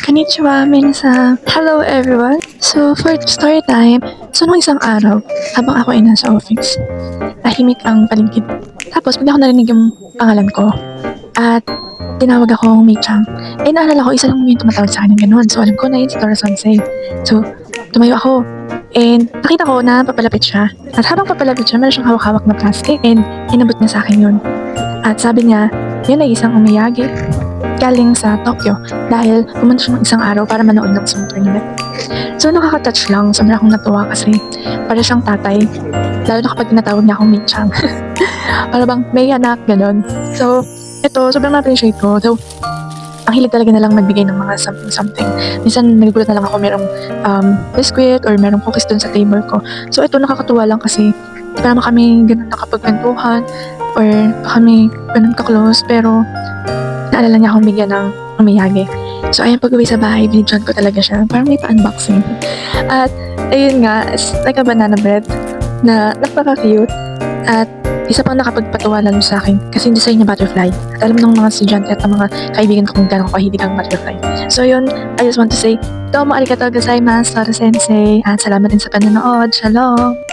Konnichiwa, minsan. Hello everyone. So for story time, nung isang araw, habang ako ay nasa office, tahimik ang paligid. Tapos bigla ko narinig yung pangalan ko at tinawag akong Mei-chan. Naalala ko, isa lang yung tumatawag sa akin ng ganun. So alam ko na yun si Tora Sensei. So tumayo ako and nakita ko na papalapit siya. At habang papalapit siya, meron siyang hawak-hawak na plastic and inabot niya sa akin yun. At sabi niya, yun ay isang umiyagi galing sa Tokyo dahil pumunta siya ng isang araw para manood ng swim tournament. So nakaka-touch lang, sobrang akong natuwa kasi para siyang tatay, lalo na kapag tinatawag niya akong Mei-chan. Para bang may anak, gano'n. So ito, sobrang na-appreciate ko. So ang hilig talaga na lang magbigay ng mga something. Minsan nagugulat na lang ako merong biscuit or merong cookies dun sa table ko. So ito nakakatuwa lang kasi di pa naman kami ganun nakapagkwentuhan or pa kami ganun ka-close, pero naalala niya akong bigyan ng umiyagi. So ayun, pag-uwi sa bahay, binidyan ko talaga siya. Parang may pa-unboxing. At ayun nga, it's like a banana bread na napaka-cute. At isa pang nakapagpatawa lalo sa akin kasi yung design niya butterfly. At alam ng mga estudyante at ng mga kaibigan ko kung gano'ng kahilig ang butterfly. So yun, I just want to say, domo arigatou gozaimasu, Tora Sensei. At salamat din sa panonood. Shalom!